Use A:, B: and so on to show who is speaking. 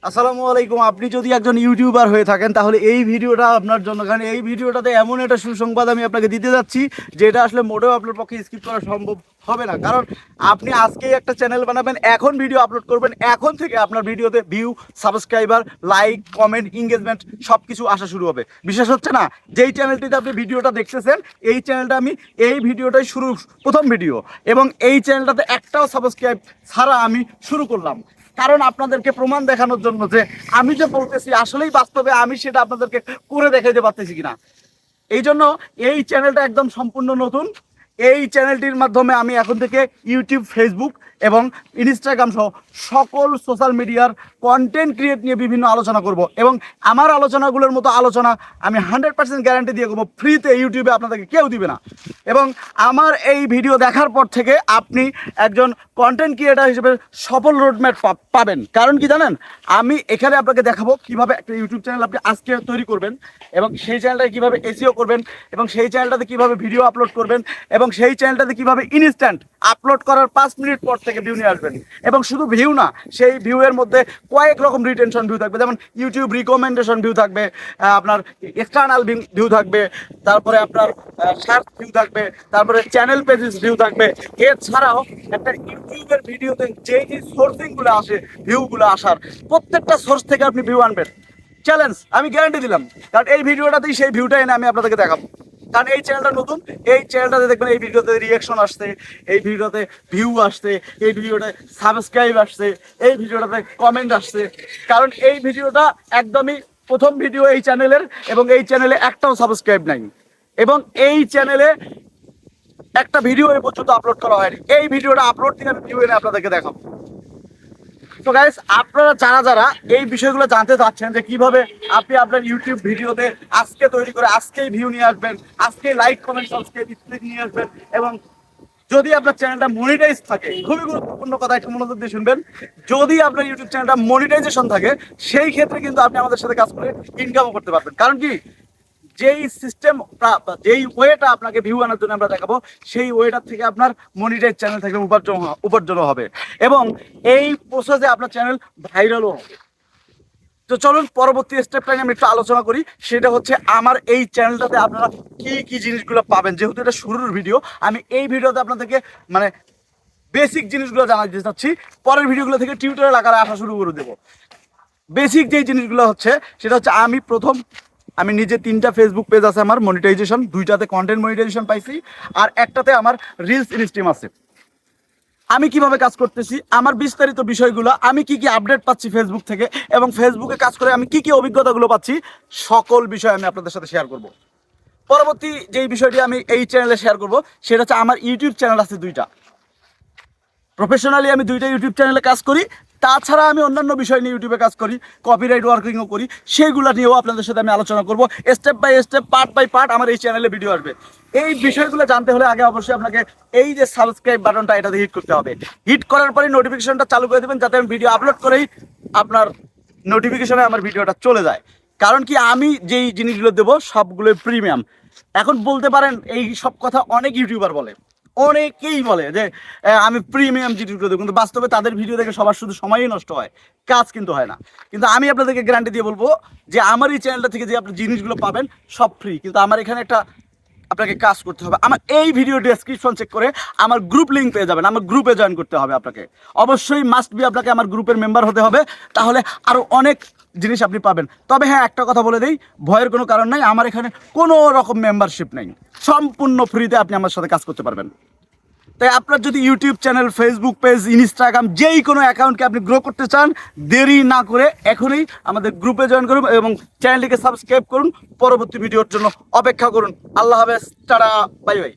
A: আসসালামু আলাইকুম। আপনি যদি একজন ইউটিউবার হয়ে থাকেন তাহলে এই ভিডিওটা আপনার জন্য, কারণ এই ভিডিওটাতে এমন একটা সুসংবাদ আমি আপনাকে দিতে যাচ্ছি যেটা আসলে মোটেও আপনার পক্ষে স্কিপ করা সম্ভব হবে না। কারণ আপনি আজকেই একটা চ্যানেল বানাবেন, এখন ভিডিও আপলোড করবেন, এখন থেকে আপনার ভিডিওতে view, subscriber, like, comment, engagement সব কিছু আসা শুরু হবে। বিশ্বাস হচ্ছে না? যেই চ্যানেলটিতে আপনি ভিডিওটা দেখতেছেন এই চ্যানেলটা আমি এই ভিডিওটাই প্রথম ভিডিও, এবং এই চ্যানেলটাতে একটাও সাবস্ক্রাইব ছাড়া আমি শুরু করলাম। কারণ আপনাদেরকে প্রমাণ দেখানোর জন্য যে আমি যে বলতেছি আসলেই বাস্তবে আমি সেটা আপনাদেরকে করে দেখাইতে পারতেছি কিনা। এই জন্য এই চ্যানেলটা একদম সম্পূর্ণ নতুন। এই চ্যানেলটির মাধ্যমে আমি এখন থেকে ইউটিউব, ফেসবুক এবং ইনস্টাগ্রাম সহ সকল সোশ্যাল মিডিয়ার কন্টেন্ট ক্রিয়েট নিয়ে বিভিন্ন আলোচনা করব, এবং আমার আলোচনাগুলোর মতো আলোচনা আমি 100% গ্যারান্টি দিয়ে করবো। ফ্রিতে ইউটিউবে আপনাদেরকে কেউ দিবে না। এবং আমার এই ভিডিও দেখার পর থেকে আপনি একজন কন্টেন্ট ক্রিয়েটার হিসেবে সফল রোডম্যাপ পাবেন। কারণ কি জানেন, আমি এখানে আপনাকে দেখাবো কিভাবে একটা ইউটিউব চ্যানেল আপনি আজকে তৈরি করবেন, এবং সেই চ্যানেলটাকে কীভাবে এসইও করবেন, এবং সেই চ্যানেলটাতে কীভাবে ভিডিও আপলোড করবেন, এবং সেই চ্যানেলটাতে কীভাবে ইনস্ট্যান্ট আপলোড করার 5 মিনিট পর থেকে ভিউ নিয়ে আসবেন। এবং শুধু ভিউ না, সেই ভিউয়ের মধ্যে কয়েক রকম রিটেনশন ভিউ থাকবে, যেমন ইউটিউব রিকমেন্ডেশন ভিউ থাকবে, আপনার এক্সটার্নাল ভিউ থাকবে, তারপরে আপনার সার্চ ভিউ থাকবে, তারপরে চ্যানেল পেজেস ভিউ থাকবে। এছাড়াও একটা ইউটিউবের ভিডিওতে যেই যে সোর্সিংগুলো আসে, ভিউগুলো আসার, প্রত্যেকটা সোর্স থেকে আপনি ভিউ আনবেন। চ্যালেঞ্জ, আমি গ্যারান্টি দিলাম। কারণ এই ভিডিওটাতেই সেই ভিউটা এনে আমি আপনাদেরকে দেখাবো। কারণ এই চ্যানেলটা নতুন, এই চ্যানেলটাতে দেখবেন এই ভিডিওতে রিয়াকশন আসছে, এই ভিডিওতে ভিউ আসছে, এই ভিডিওতে সাবস্ক্রাইব আসছে, এই ভিডিওটাতে কমেন্ট আসছে। কারণ এই ভিডিওটা একদমই প্রথম ভিডিও এই চ্যানেলের, এবং এই চ্যানেলে একটাও সাবস্ক্রাইব নাই, এবং এই চ্যানেলে একটা ভিডিও এই পর্যন্ত আপলোড করা হয়নি। এই ভিডিওটা আপলোড থেকে আমি ভিউ এনে আপনাদেরকে দেখাবো। তো গাইস, আপনারা যারা যারা এই বিষয়গুলো জানতে চাচ্ছেন যে কিভাবে আপনি আপনার ইউটিউব ভিডিওতে আজকে তৈরি করে আজকেই ভিউ নিয়ে আসবেন, আজকে লাইক, কমেন্ট, সাবস্ক্রাইব ইত্যাদি নিয়ে আসবেন, এবং যদি আপনার চ্যানেলটা মনিটাইজ থাকে, খুবই গুরুত্বপূর্ণ কথা, একটু মনোযোগ দিয়ে শুনবেন, যদি আপনার ইউটিউব চ্যানেলটা মনিটাইজেশন থাকে সেই ক্ষেত্রে কিন্তু আপনি আমাদের সাথে কাজ করে ইনকামও করতে পারবেন। কারণ কি, যেই সিস্টেম, যেই ওয়েটা আপনাকে ভিউ আনার জন্য আমরা দেখাবো, সেই ওয়েটার থেকে আপনার মনিটাইজ চ্যানেল থেকে উপার্জন হবে, এবং এই প্রসেসে আপনার চ্যানেল ভাইরালও হবে। তো চলুন পরবর্তী স্টেপটা নিয়ে আমি একটু আলোচনা করি। সেটা হচ্ছে আমার এই চ্যানেলটাতে আপনারা কি কি জিনিসগুলো পাবেন। যেহেতু এটা শুরুর ভিডিও, আমি এই ভিডিওতে আপনাদেরকে মানে বেসিক জিনিসগুলো জানাতে চাচ্ছি। পরের ভিডিওগুলো থেকে টিউটোরিয়াল আকারে আসা শুরু করে দেবো। বেসিক যেই জিনিসগুলো হচ্ছে সেটা হচ্ছে, আমি নিজে 3টা ফেসবুক পেজ আছে আমার মনিটাইজেশন, 2টাতে কন্টেন্ট মনিটাইজেশন পাইছি, আর একটাতে আমার রিলস ইনস্ট্রিম আছে। আমি কিভাবে কাজ করতেছি, আমার বিস্তারিত বিষয়গুলো, আমি কি কি আপডেট পাচ্ছি ফেসবুক থেকে, এবং ফেসবুকে কাজ করে আমি কি কি অভিজ্ঞতাগুলো পাচ্ছি, সকল বিষয় আমি আপনাদের সাথে শেয়ার করব। পরবর্তী যেই বিষয়টি আমি এই চ্যানেলে শেয়ার করব সেটা হচ্ছে, আমার ইউটিউব চ্যানেল আছে 2টা। প্রফেশনালি আমি 2টা ইউটিউব চ্যানেলে কাজ করি। তাছাড়া আমি অন্যান্য বিষয় নিয়ে ইউটিউবে কাজ করি, কপিরাইট ওয়ার্কিংও করি। সেইগুলো নিয়েও আপনাদের সাথে আমি আলোচনা করব। Step by step, part by part আমার এই চ্যানেলে ভিডিও আসবে। এই বিষয়গুলো জানতে হলে আগে অবশ্যই আপনাকে এই যে সাবস্ক্রাইব বাটনটা, এটাতে হিট করতে হবে। হিট করার পরে নোটিফিকেশনটা চালু করে দেবেন, যাতে আমি ভিডিও আপলোড করেই আপনার নোটিফিকেশনে আমার ভিডিওটা চলে যায়। কারণ কি, আমি যেই জিনিসগুলো দেবো সবগুলোই প্রিমিয়াম। এখন বলতে পারেন এই সব কথা অনেক ইউটিউবার বলে, অনেকেই বলে যে আমি প্রিমিয়াম জিনিসগুলো দেবো, কিন্তু বাস্তবে তাদের ভিডিও দেখে সবার শুধু সময়ই নষ্ট হয়, কাজ কিন্তু হয় না। কিন্তু আমি আপনাদেরকে গ্যারান্টি দিয়ে বলবো যে আমার এই চ্যানেলটা থেকে যে আপনি জিনিসগুলো পাবেন সব ফ্রি, কিন্তু আমার এখানে একটা আপনাকে কাজ করতে হবে। আমার এই ভিডিও ডেসক্রিপশন চেক করে আমার গ্রুপ লিঙ্ক পেয়ে যাবেন, আমার গ্রুপে জয়েন করতে হবে আপনাকে। অবশ্যই মাস্ট বি আপনাকে আমার গ্রুপের মেম্বার হতে হবে, তাহলে আরও অনেক জিনিস আপনি পাবেন। তবে হ্যাঁ, একটা কথা বলে দিই, ভয়ের কোনো কারণ নাই, আমার এখানে কোনো রকম মেম্বারশিপ নেই, সম্পূর্ণ ফ্রিতে আপনি আমার সাথে কাজ করতে পারবেন। তাই আপনার যদি YouTube channel, Facebook page, Instagram যেই কোনো অ্যাকাউন্টকে আপনি গ্রো করতে চান, দেরি না করে এখনই আমাদের গ্রুপে জয়েন করুন এবং চ্যানেলটিকে সাবস্ক্রাইব করুন। পরবর্তী ভিডিওর জন্য অপেক্ষা করুন। আল্লাহ হাফেজ, টাটা, বাই বাই।